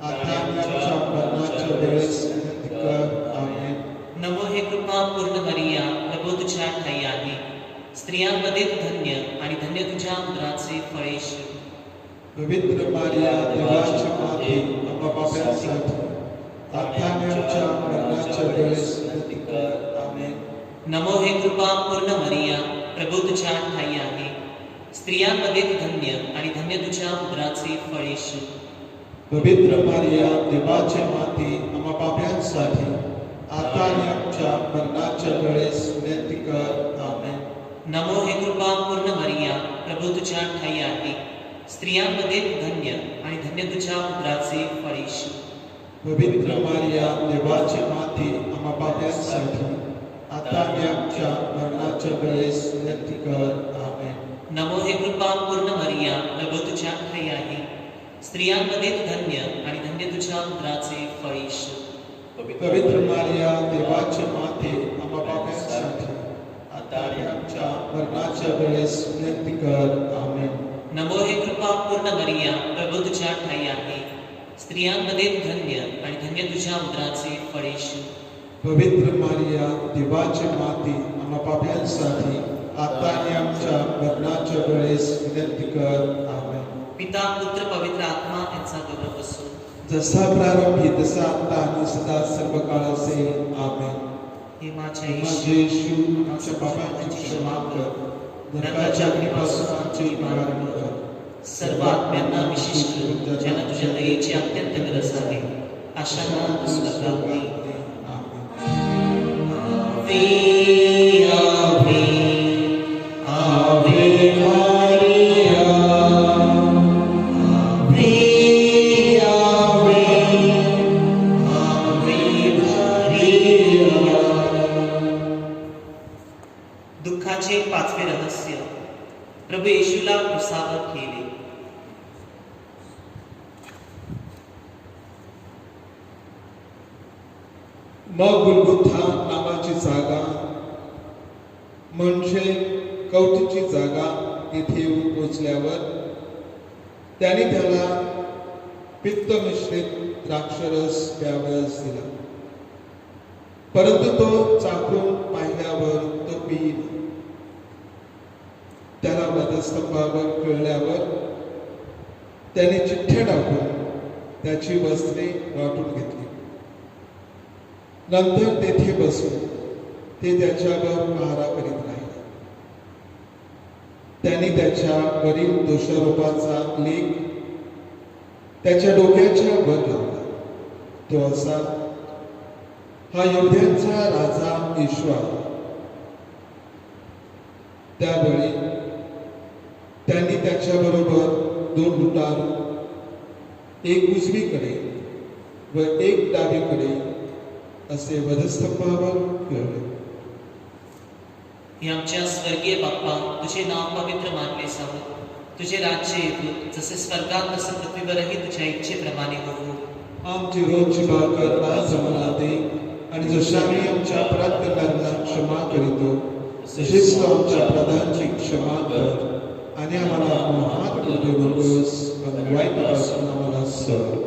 आता आणि आमच्या मरणाच्या वेळेस विनंती कर. आमेन. नमो हे कृपा पूर्ण मरिया, प्रभू तुझ्या ठाई आहे. स्त्रियांमध्ये तू धन्य, आणि धन्य तुझ्या उदराचे फळ येशू. पवित्र मरिया, देवाची माते, आम्हा पाप्यांसाठी आता आणि आमच्या मरणाच्या वेळेस विनंती कर. आमेन. नमो हे कृपा पूर्ण मरिया, प्रभू तुझ्या ठाई आहे. स्त्रियांमध्ये तू धन्य, आणि धन्य तुझ्या उदराचे फळ येशू. पवित्र मरिया, देवाची माते, आम्हा पाप्यांसाठी आता आणि आमच्या मरणाच्या वेळेस विनंती कर. आमेन. नमो हे कृपा पूर्ण मरिया, प्रभू तुझ्या ठाई आहे. स्त्रियांमध्ये तू धन्य, आणि धन्य तुझ्या उदराचे फळ येशू. पवित्र मरिया, देवाची माते, आम्हा पाप्यांसाठी आता आणि आमच्या मरणाच्या वेळेस विनंती कर. आमेन. नमो हे कृपा पूर्ण मरिया, प्रभू तुझ्या ठाई आहे. स्त्रियांमध्ये तू धन्य, आणि धन्य तुझ्या उदराचे फळ येशू. पवित्र मरिया, देवाची माते, आम्हा पाप्यांसाठी आता आणि आमच्या मरणाच्या वेळेस विनंती कर. आमेन. नमो हे कृपा पूर्ण मरिया, प्रभू तुझ्या ठाई आहे. स्त्रियांमध्ये तू धन्य, आणि धन्य तुझ्या उदराचे फळ येशू. पवित्र मरिया, देवाची माते, आम्हा पाप्यांसाठी आता आणि आमच्या मरणाच्या वेळेस विनंती कर. आमेन. पिता, पुत्र, पवित्र आत्मा यांचा गौरव असो. जसा प्रारंभी तसा आता आणि सदा सर्व काळ असेल. आमेन. हे माझ्या माझे येशू, आमच्या पापांची क्षमा कर, नरकाच्या अग्नीपासून आमचे निवारण कर. सर्व आत्म्यांना विशेष करून ज्यांना तुझ्या दयेची अत्यंत गरज आहे, अशांना तू स्वर्गात ने. आवे मारिया, आवे मारिया. दुःखाचे पाचवे रहस्य. प्रभू येशूला क्रुसावर केले. मग गुलगुथा नावाची जागा म्हणजे कवटीची जागा येथे येऊन पोचल्यावर त्याने त्याला पित्त मिश्रित द्राक्षरस प्यावयास दिला, परंतु तो चाखून पाहिल्यावर तो पिईना. त्याला वधस्तंभावर खिळल्यावर त्याने चिठ्ठ्या टाकून त्याची वस्त्रे वाटून घेतली. नंतर तेथे बसून ते त्याच्यावर पहारा करीत राहिले. त्यांनी त्याच्या वरील दोषारोपाचा लेख त्याच्या डोक्याच्या वर लावला. तो असा, हा यहुद्यांचा राजा येशू आहे. त्यावेळी त्यांनी त्याच्याबरोबर 2 लुटारू, एक उजवीकडे व एक डावीकडे असे वधस्तंभावर ठेवले. हे आमच्या स्वर्गीय बाप्पा, तुझे नाव पवित्र मानले जावो. तुझे राज्य येवो, जसे स्वर्गात तसे पृथ्वीवरही तुझ्या इच्छेप्रमाणे होवो. आमची रोजची भाकर आज आम्हाला दे, आणि जसे आम्ही आमच्या अपराधकांना क्षमा करीतो तसेच तू आमच्या अपराधांची क्षमा कर, आणि आम्हाला मोहात पडू नकोस, पण वाईटापासून आम्हाला सोड.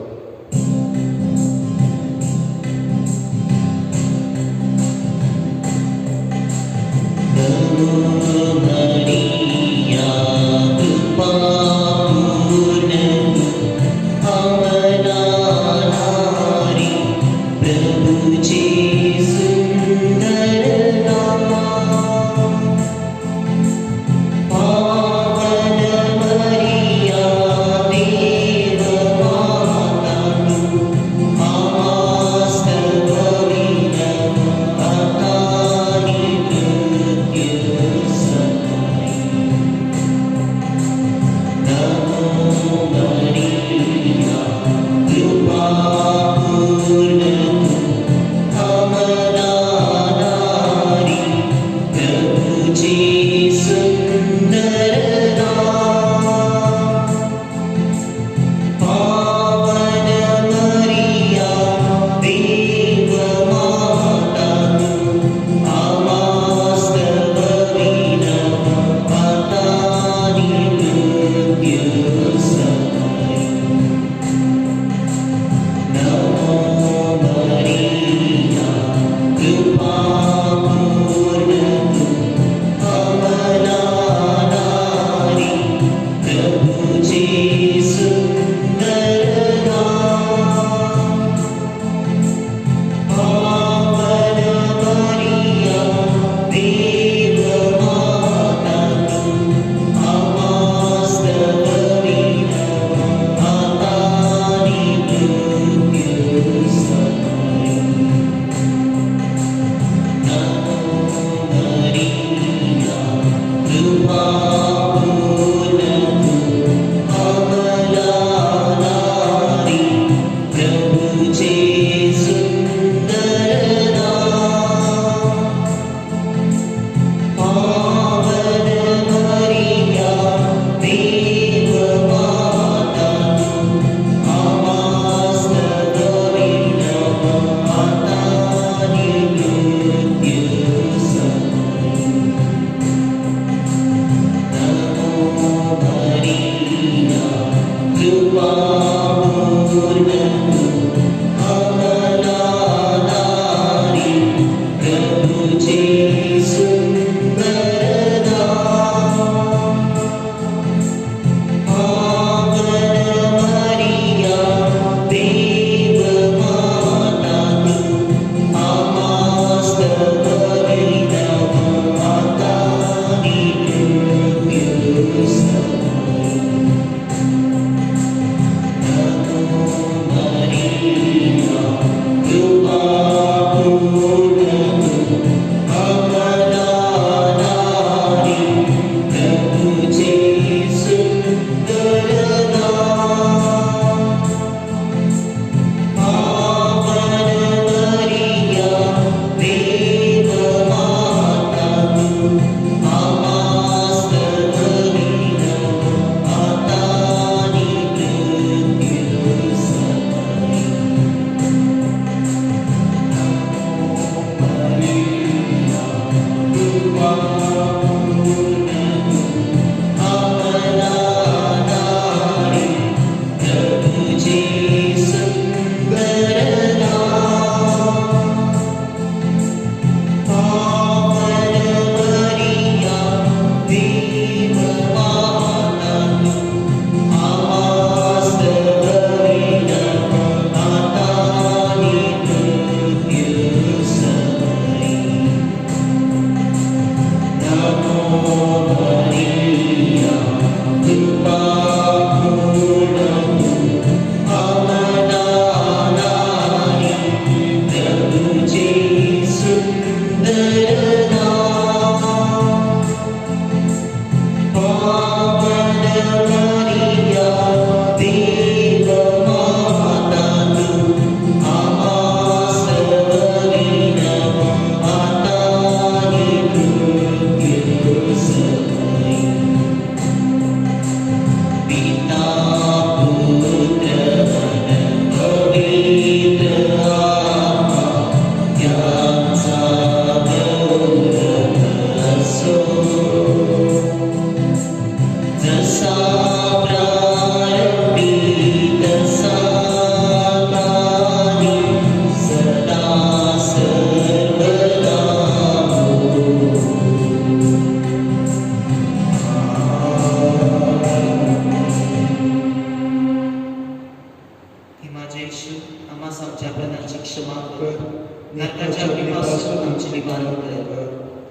स्मरण कर.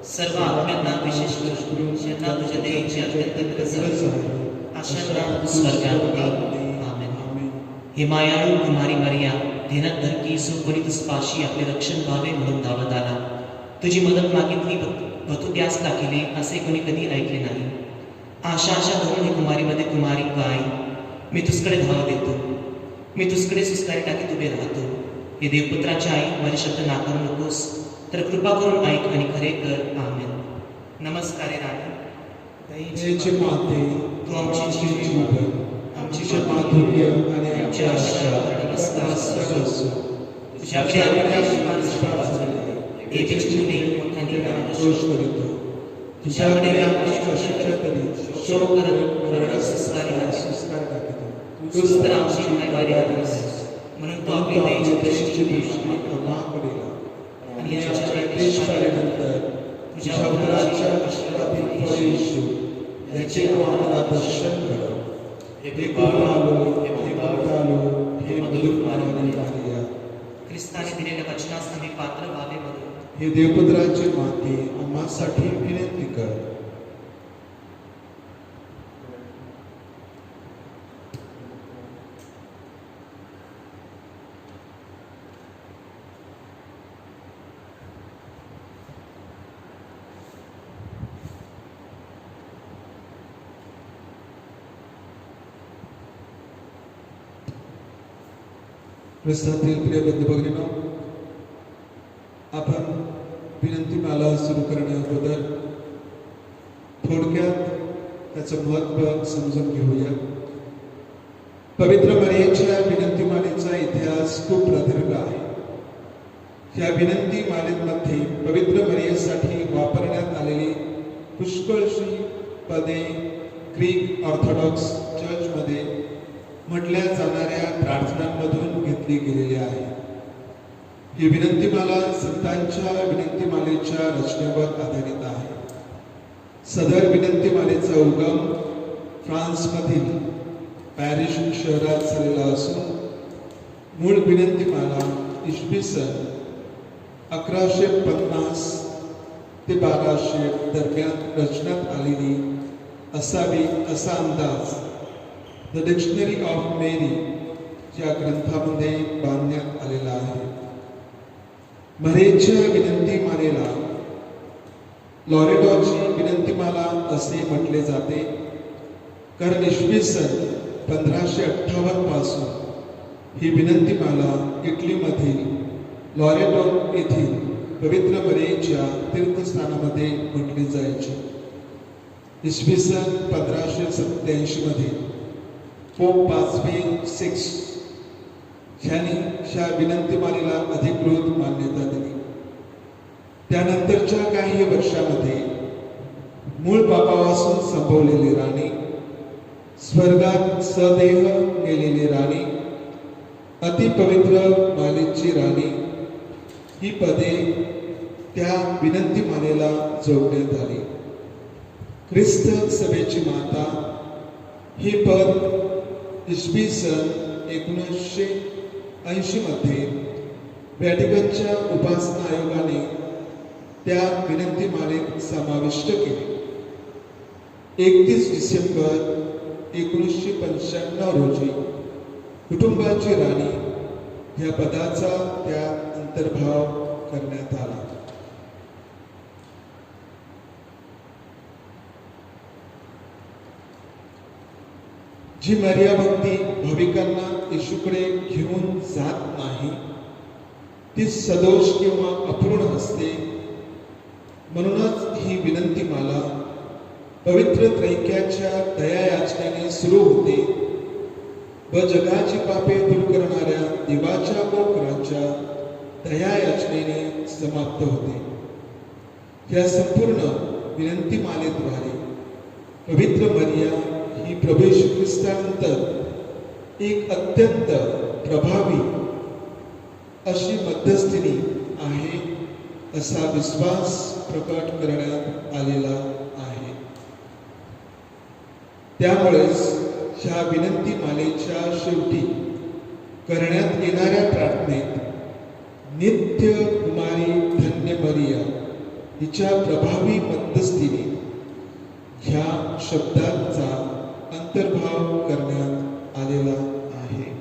सर्व आत्म्यांना विशेष करून ज्यांना तुझ्या दयेची अत्यंत गरज आहे अशांना स्वर्गात दे. आमेन. हे मायाळू कुमारी मरिया, ध्यानात धर की जो कोणी तुझपाशी आपले रक्षण व्हावे म्हणून धावत आला, तुझी मदत मागितली व तू त्यास टाकिले असे कोणी कधी ऐकले नाही. आशा धरून हे कुमारीमध्ये कुमारी गाय, मी तुझकडे धाव देतो, मी तुझकडे सुस्कारी टाकीत उभे राहतो. हे देवपुत्राची आई, माझे शब्द नाकारू नकोस, तर कृपा करून ऐक आणि खरे कर. आमेन. नमस्कारे राणी, दयेचे माते, तू आमची जीव, आमची माधुर्य आणि आमची आशा, नमस्कार सर्वस्व. तुझ्याकडे येथेच तुने मोठ्याने दोष करीतो. तुझ्याकडे कशाच्या तरी शोक करत मरणास संस्कार टाकितो. तूच तर आमची न्यायवादी आहेस, म्हणून तू आपली दयेची दृष्टी आम्हाकडे आणि आणि आमच्या क्लेश पाहिल्यानंतर तुझ्या उदराच्या आशीर्वादी फळ येशू याचे तू आम्हाला दर्शन कर. हे हे कृपाळू, हे कृपाळू, हे मधुर मारिया, ख्रिस्ताने दिलेल्या वचनास आम्ही पात्र व्हावे म्हणून हे देवपुत्राची माते, आम्हासाठी विनंती कर. ख्रिस्तातील प्रिय बंधू भगिनींनो, आपण विनंतीमाला सुरू करण्याबद्दल थोडक्यात त्याचं महत्त्व समजून घेऊया. पवित्र मरियेच्या विनंतीमालेचा इतिहास खूप प्रदीर्घ आहे. या विनंतीमालेमध्ये पवित्र मरियेसाठी वापरण्यात आलेली पुष्कळशी पदे ग्रीक ऑर्थोडॉक्स चर्चमध्ये म्हटल्या जाणाऱ्या प्रार्थनांमधून घेतली गेलेली आहे. ही विनंतीमाला संतांच्या विनंतीमालेच्या रचनेवर आधारित आहे. सदर विनंतीमालेचा उगम फ्रान्समधील पॅरिस शहरात झालेला असून मूळ विनंतीमाला इसवी सन 1150 ते 1200 दरम्यान रचण्यात आलेली असावी असा अंदाज द डिक्शनरी ऑफ मेरी या ग्रंथामध्ये बांधण्यात आलेला आहे. मरियेच्या विनंतीमालेला लॉरेटोची विनंतीमाला असे म्हटले जाते, कारण इसवी सन 1558 पासून ही विनंतीमाला इटलीमधील लॉरेटो येथील पवित्र मरियेच्या तीर्थस्थानामध्ये म्हटली जायची. इसवी सन 1587 मध्ये पोप 5वे ह्यांनी ह्या विनंतीमालेला अधिकृत मान्यता दिली. त्यानंतरच्या काही वर्षामध्ये मूळ पापापासून संभवलेली राणी, स्वर्गात सदेह गेलेली राणी, अतिपवित्र मालेची राणी ही पदे त्या विनंतीमालेला जोडण्यात आली. ख्रिस्त सभेची माता ही पद इसवी सन 1980 मध्ये व्हॅटिकनच्या उपासना आयोगाने त्या विनंतीमालेत समाविष्ट केले. 31 डिसेंबर 1995 रोजी कुटुंबाची राणी या पदाचा त्यात अंतर्भाव करण्यात आला. जी मरिया भक्ती भाविकांना येशूकडे घेऊन जात नाही ती सदोष किंवा अपूर्ण असते. म्हणूनच ही विनंतीमाला पवित्र त्रैक्याच्या दयायाचनेने सुरू होते व जगाची पापे दूर करणाऱ्या देवाच्या कोकराच्या दयायाचनेने समाप्त होते. या संपूर्ण विनंतीमालेद्वारे पवित्र मरिया ही प्रभू येशू ख्रिस्तानंतर एक अत्यंत प्रभावी अशी मध्यस्थिनी आहे असा विश्वास प्रकट करण्यात आलेला आहे. त्यामुळेच ह्या विनंती मालेच्या शेवटी करण्यात येणाऱ्या प्रार्थनेत नित्य कुमारी धन्य मरिया हिच्या प्रभावी मध्यस्थीने ह्या शब्दांचा अंतर्भाव करण्यात आलेला आहे.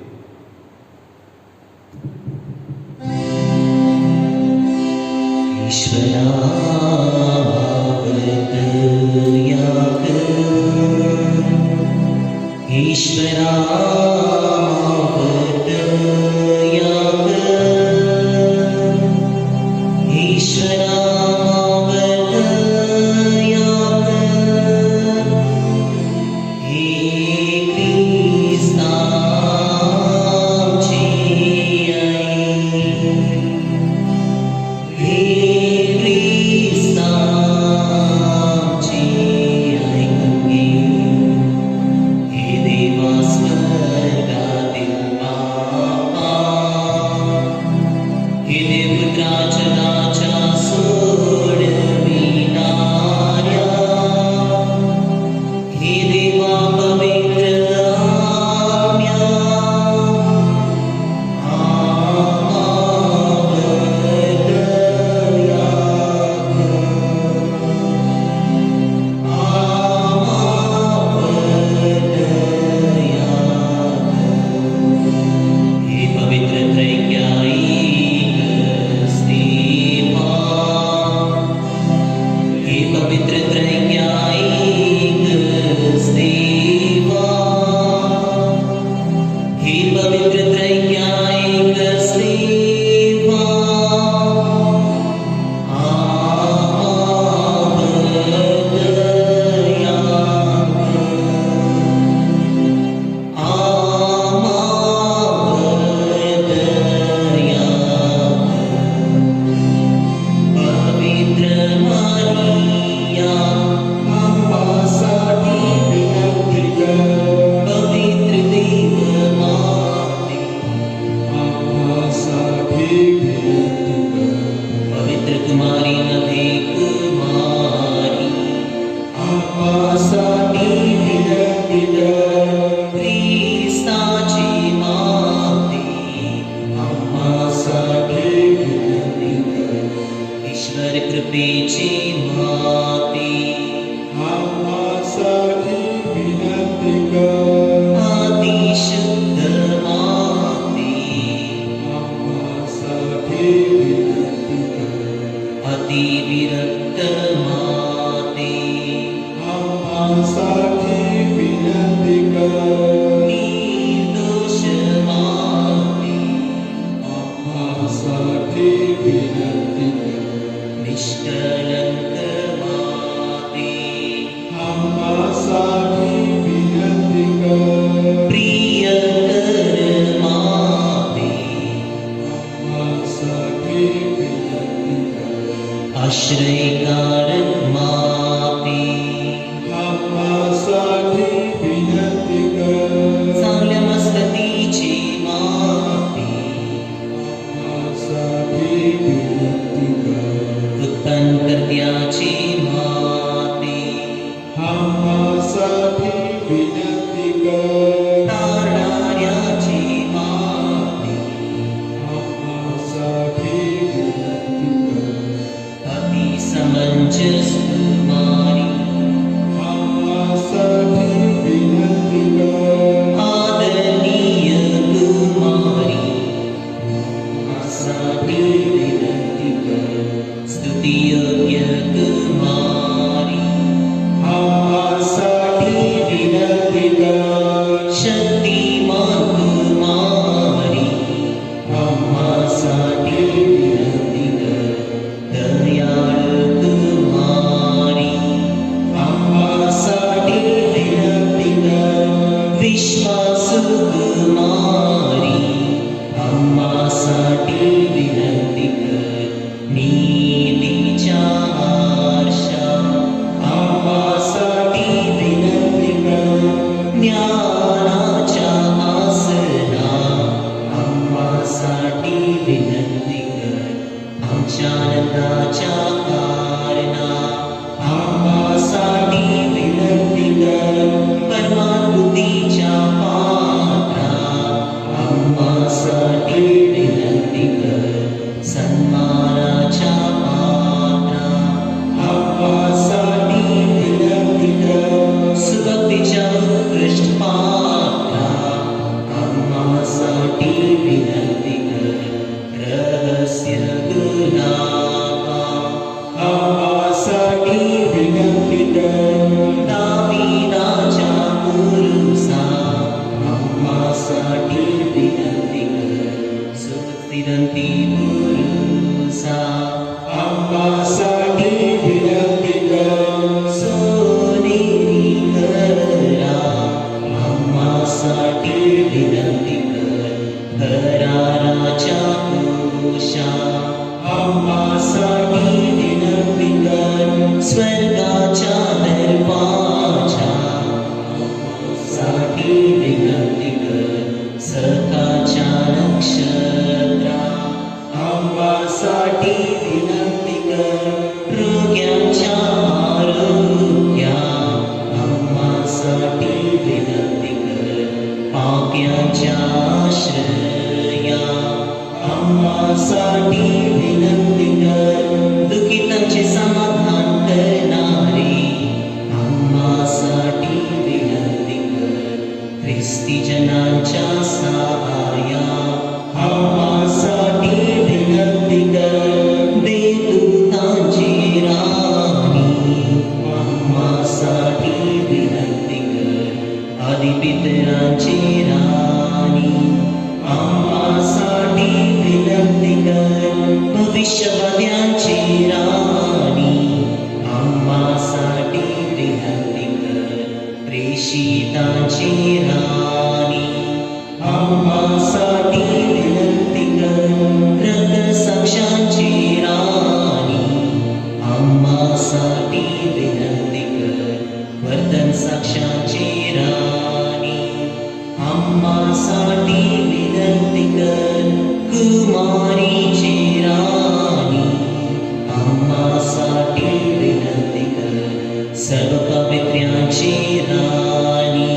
दयाळु कुमारी आम्हासाठी विनंती कर. दुःखितांचे समाधान करणारे आम्हासाठी विनंती कर. ख्रिस्ती जनांच्या सहाय्या आम्हासाठी विनंती कर. देवदूतांची राणी आम्हासाठी विनंती कर. आदिपितरांची राणी आम्हासाठी विनंती कर. भविष्यवाद्यांची राणी आम्हासाठी विनंती कर. प्रेषितांची राणी आम्हासाठी विनंती कर. रक्तसाक्षांची राणी आम्हासाठी विनंती कर. वर्तन साक्षांची राणी आम्हासाठी विनंती कर. कुमारीची राणी आम्हासाठी विनंती कर. सर्व पवित्र्यांची राणी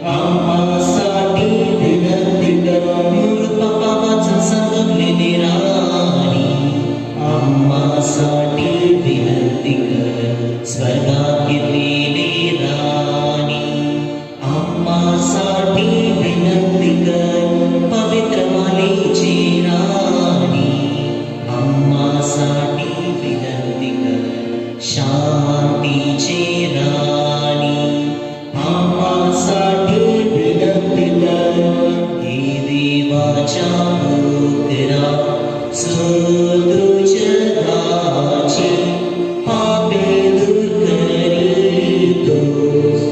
आम्हासाठी विनंती कर. मूर्ख पापाचं संपलेली राणी आम्हासाठी विनंती कर. स्वर्गात गेलेली राणी आम्हासाठी विनंती कर. पवित्र मालेची राणी आम्हासाठी विनंती कर. शांतीची राणी आम्हासाठी विनंती कर. हे देवाच्या पुत्रा सुदृढ जगाची पापे दूर करीतोस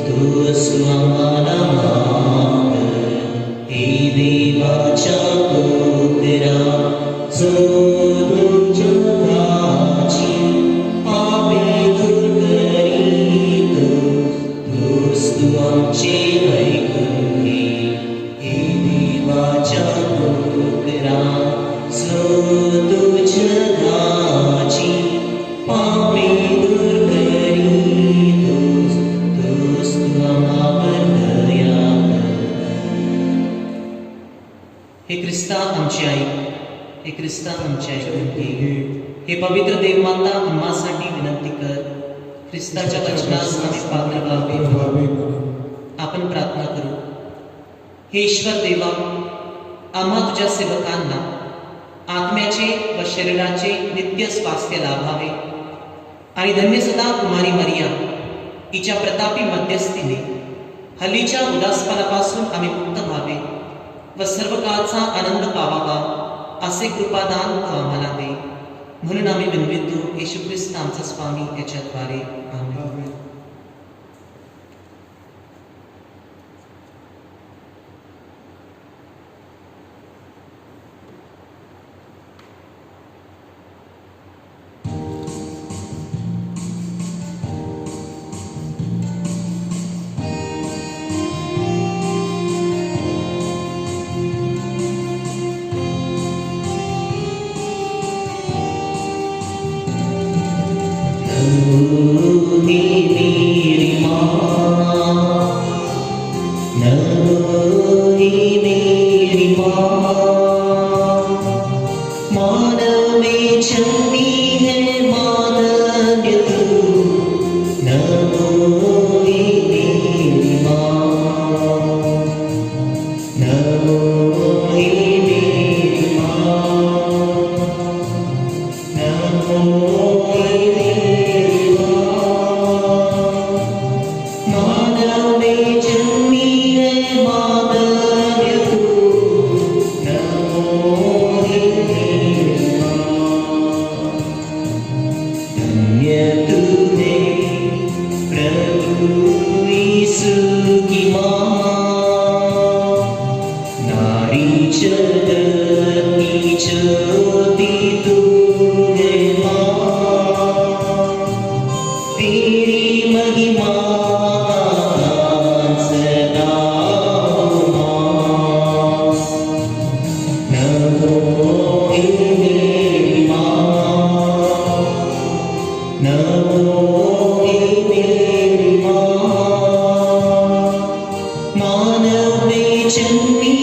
तू आम्हाला माफ कर. हे देवाच्या पुत्रा सुदृढ जगाची पापे दूर करीतोस तू आमचे ऐकून घे. हे देवाच्या पुत्रा सुदृढ जगाची पापे दूर करीतोस तू आम्हावर दया कर. हे ख्रिस्ता आमची आई, हे ख्रिस्ता आमची ऐकून घे. हे पवित्र देवमाता आम्हासाठी विनंती कर. ख्रिस्ताच्या वचनास आम्ही पात्र व्हावे. आपण प्रार्थना करू. हे ईश्वर देवा, आम्हा तुझ्या सेवकांना आत्म्याचे व शरीराचे नित्य स्वास्थ्य लाभावे आणि धन्य सदा कुमारी मरिया हिच्या प्रतापी मध्यस्थीने हल्लीच्या उदासपणापासून आम्ही मुक्त व्हावे व सर्व काळचा आनंद पावावा असे कृपादान तू आम्हाला दे. म्हणून आम्ही विनवितो येशू ख्रिस्त आमचा स्वामी याच्याद्वारे. आमेन. Chandi